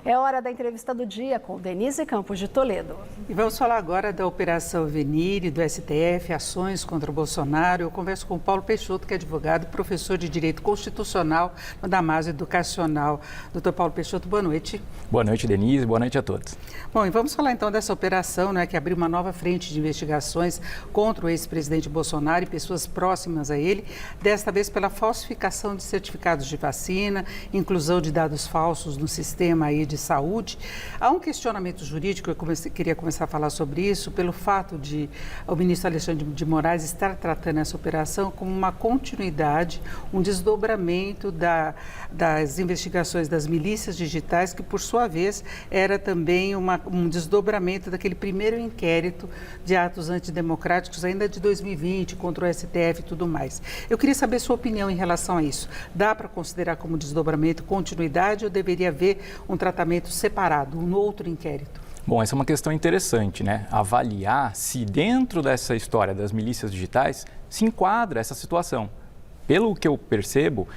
É hora da entrevista do dia com Denise Campos de Toledo. E vamos falar agora da Operação Venire, do STF, ações contra o Bolsonaro. Eu converso com o Paulo Peixoto, que é advogado e professor de Direito Constitucional no Damásio Educacional. Doutor Paulo Peixoto, boa noite. Boa noite, Denise. Boa noite a todos. Bom, e vamos falar então dessa operação, né, que abriu uma nova frente de investigações contra o ex-presidente Bolsonaro e pessoas próximas a ele, desta vez pela falsificação de certificados de vacina, inclusão de dados falsos no sistema aí de saúde. Há um questionamento jurídico, queria começar a falar sobre isso, pelo fato de o ministro Alexandre de Moraes estar tratando essa operação como uma continuidade, um desdobramento das investigações das milícias digitais, que por sua vez era também um desdobramento daquele primeiro inquérito de atos antidemocráticos ainda de 2020 contra o STF e tudo mais. Eu queria saber sua opinião em relação a isso. Dá para considerar como desdobramento, continuidade, ou deveria haver um tratamento separado, um outro inquérito? Bom, essa é uma questão interessante, né? Avaliar se dentro dessa história das milícias digitais se enquadra essa situação. Pelo que eu percebo,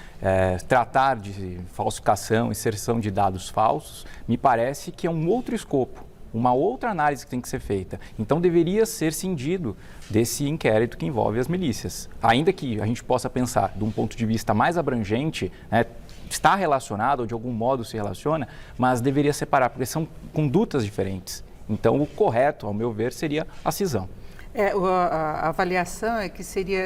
tratar de falsificação, inserção de dados falsos, me parece que é um outro escopo, uma outra análise que tem que ser feita. Então, deveria ser cindido desse inquérito que envolve as milícias. Ainda que a gente possa pensar de um ponto de vista mais abrangente, né, está relacionado ou de algum modo se relaciona, mas deveria separar, porque são condutas diferentes. Então, o correto, ao meu ver, seria a cisão. A avaliação é que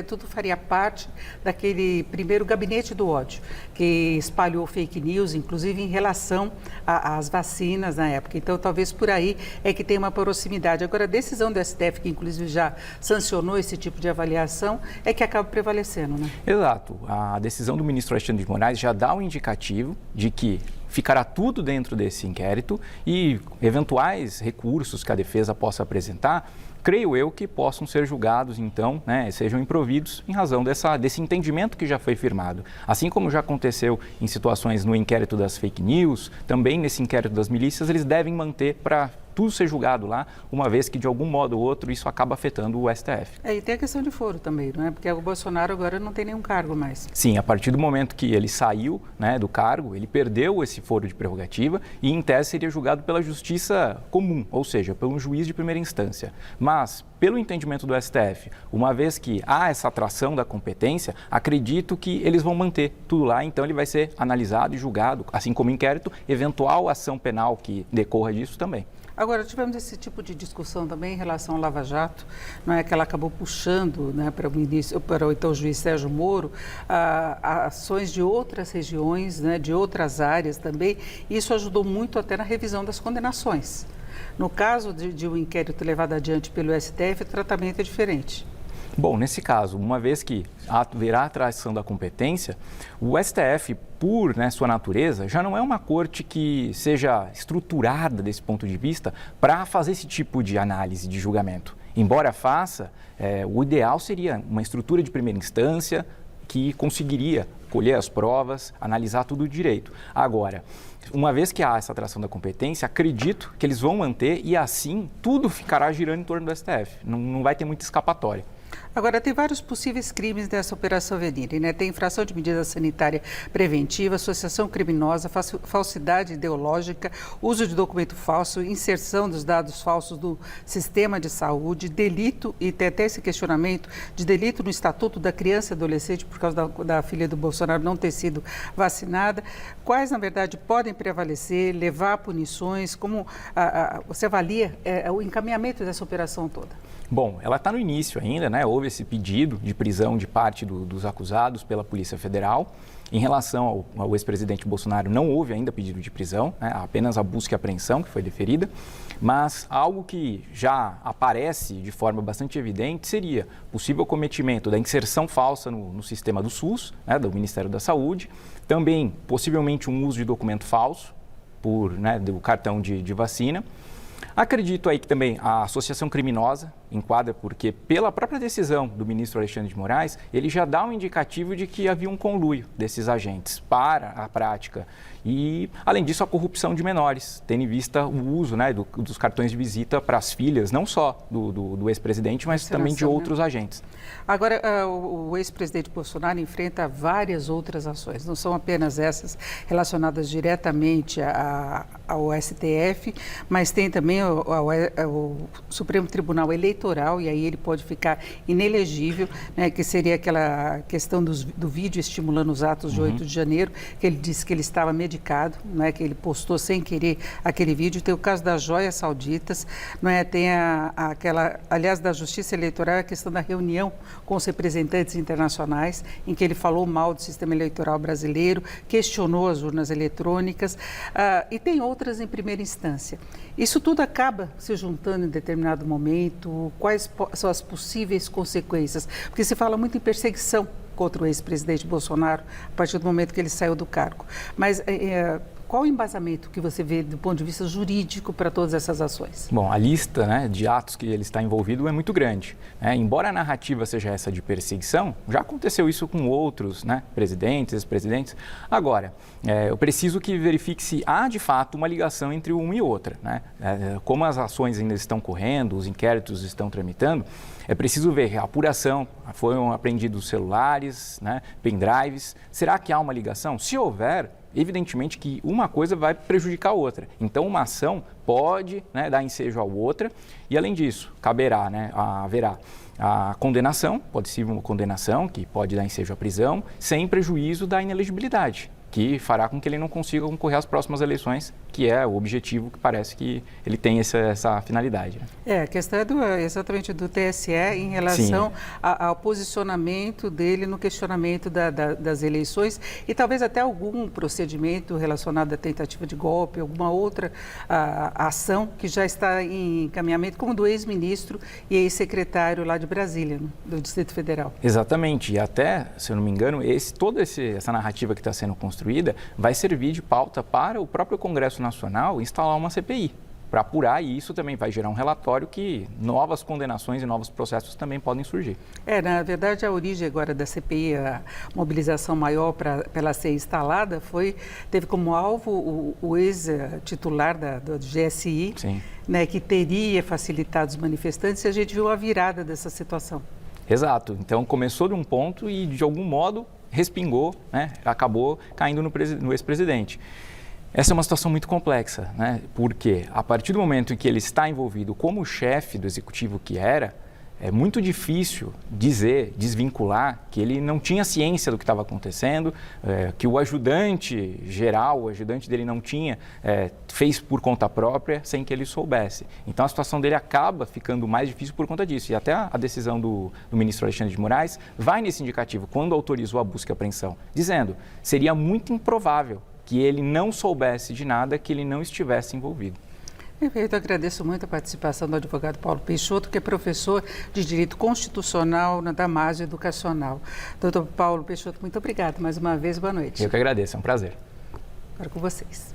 tudo faria parte daquele primeiro gabinete do ódio, que espalhou fake news, inclusive em relação às vacinas na época. Então, talvez por aí é que tem uma proximidade. Agora, a decisão do STF, que inclusive já sancionou esse tipo de avaliação, é que acaba prevalecendo, né? Exato. A decisão do ministro Alexandre de Moraes já dá um indicativo de que ficará tudo dentro desse inquérito e eventuais recursos que a defesa possa apresentar, creio eu que possam ser julgados, então, né, sejam improvidos em razão desse entendimento que já foi firmado. Assim como já aconteceu em situações no inquérito das fake news, também nesse inquérito das milícias, eles devem manter para tudo ser julgado lá, uma vez que de algum modo ou outro isso acaba afetando o STF. E tem a questão de foro também, não é? Porque o Bolsonaro agora não tem nenhum cargo mais. Sim, a partir do momento que ele saiu, né, do cargo, ele perdeu esse foro de prerrogativa e em tese seria julgado pela justiça comum, ou seja, pelo juiz de primeira instância. Mas, pelo entendimento do STF, uma vez que há essa atração da competência, acredito que eles vão manter tudo lá, então ele vai ser analisado e julgado, assim como inquérito, eventual ação penal que decorra disso também. Agora, tivemos esse tipo de discussão também em relação ao Lava Jato, não é, que ela acabou puxando, né, para o então juiz Sérgio Moro, ações de outras regiões, né, de outras áreas também. Isso ajudou muito até na revisão das condenações. No caso de um inquérito levado adiante pelo STF, o tratamento é diferente. Bom, nesse caso, uma vez que haverá atração da competência, o STF, por sua natureza, já não é uma corte que seja estruturada desse ponto de vista para fazer esse tipo de análise, de julgamento. Embora faça, o ideal seria uma estrutura de primeira instância que conseguiria colher as provas, analisar tudo direito. Agora, uma vez que há essa atração da competência, acredito que eles vão manter e assim tudo ficará girando em torno do STF. Não vai ter muita escapatória. Agora, tem vários possíveis crimes dessa Operação Venire, né? Tem infração de medida sanitária preventiva, associação criminosa, falsidade ideológica, uso de documento falso, inserção dos dados falsos do sistema de saúde, delito, e tem até esse questionamento de delito no Estatuto da Criança e Adolescente, por causa da filha do Bolsonaro não ter sido vacinada. Quais, na verdade, podem prevalecer, levar a punições? Como você avalia o encaminhamento dessa operação toda? Bom, ela está no início ainda, né? Houve esse pedido de prisão de parte dos acusados pela Polícia Federal. Em relação ao ex-presidente Bolsonaro, não houve ainda pedido de prisão, né? Apenas a busca e apreensão que foi deferida. Mas algo que já aparece de forma bastante evidente seria possível cometimento da inserção falsa no sistema do SUS, né? Do Ministério da Saúde. Também, possivelmente, um uso de documento falso do cartão de vacina. Acredito aí que também a associação criminosa enquadra porque, pela própria decisão do ministro Alexandre de Moraes, ele já dá um indicativo de que havia um conluio desses agentes para a prática. E, além disso, a corrupção de menores, tendo em vista o uso, né, dos cartões de visita para as filhas, não só do ex-presidente, mas também de outros agentes. Agora, o ex-presidente Bolsonaro enfrenta várias outras ações, não são apenas essas relacionadas diretamente ao STF, mas tem também o Supremo Tribunal Eleitoral, e aí ele pode ficar inelegível, né, que seria aquela questão do vídeo estimulando os atos de 8 de janeiro, que ele disse que ele estava medicado, né, que ele postou sem querer aquele vídeo. Tem o caso das joias sauditas, né, tem aliás, da Justiça Eleitoral, a questão da reunião com os representantes internacionais, em que ele falou mal do sistema eleitoral brasileiro, questionou as urnas eletrônicas, e tem outras em primeira instância. Isso tudo acaba se juntando em determinado momento. Quais são as possíveis consequências? Porque se fala muito em perseguição contra o ex-presidente Bolsonaro a partir do momento que ele saiu do cargo. Mas qual o embasamento que você vê do ponto de vista jurídico para todas essas ações? Bom, a lista, né, de atos que ele está envolvido é muito grande. Né? Embora a narrativa seja essa de perseguição, já aconteceu isso com outros, né, presidentes, ex-presidentes. Agora, eu preciso que verifique se há de fato uma ligação entre uma e outra. Né? Como as ações ainda estão correndo, os inquéritos estão tramitando, é preciso ver a apuração, foram apreendidos celulares, né, pendrives. Será que há uma ligação? Se houver, evidentemente que uma coisa vai prejudicar a outra. Então, uma ação pode, né, dar ensejo à outra e, além disso, haverá a condenação, pode ser uma condenação que pode dar ensejo à prisão, sem prejuízo da inelegibilidade, que fará com que ele não consiga concorrer às próximas eleições, que é o objetivo que parece que ele tem essa finalidade. A questão é exatamente do TSE em relação ao posicionamento dele no questionamento das eleições e talvez até algum procedimento relacionado à tentativa de golpe, alguma outra ação que já está em encaminhamento, como do ex-ministro e ex-secretário lá de Brasília, do Distrito Federal. Exatamente, e até, se eu não me engano, toda essa narrativa que está sendo construída vai servir de pauta para o próprio Congresso Nacional instalar uma CPI para apurar, e isso também vai gerar um relatório que novas condenações e novos processos também podem surgir. Na verdade, a origem agora da CPI, a mobilização maior para ela ser instalada, teve como alvo o ex-titular do GSI, né, que teria facilitado os manifestantes, e a gente viu a virada dessa situação. Exato. Então, começou de um ponto e, de algum modo, respingou, né, acabou caindo no ex-presidente. Essa é uma situação muito complexa, né? Porque a partir do momento em que ele está envolvido como chefe do executivo que era, é muito difícil desvincular que ele não tinha ciência do que estava acontecendo, que o ajudante geral, o ajudante dele não tinha, fez por conta própria sem que ele soubesse. Então a situação dele acaba ficando mais difícil por conta disso. E até a decisão do ministro Alexandre de Moraes vai nesse indicativo, quando autorizou a busca e apreensão, dizendo que seria muito improvável que ele não soubesse de nada, que ele não estivesse envolvido. Perfeito, agradeço muito a participação do advogado Paulo Peixoto, que é professor de Direito Constitucional na Damásio Educacional. Doutor Paulo Peixoto, muito obrigado mais uma vez, boa noite. Eu que agradeço, é um prazer. Agora com vocês.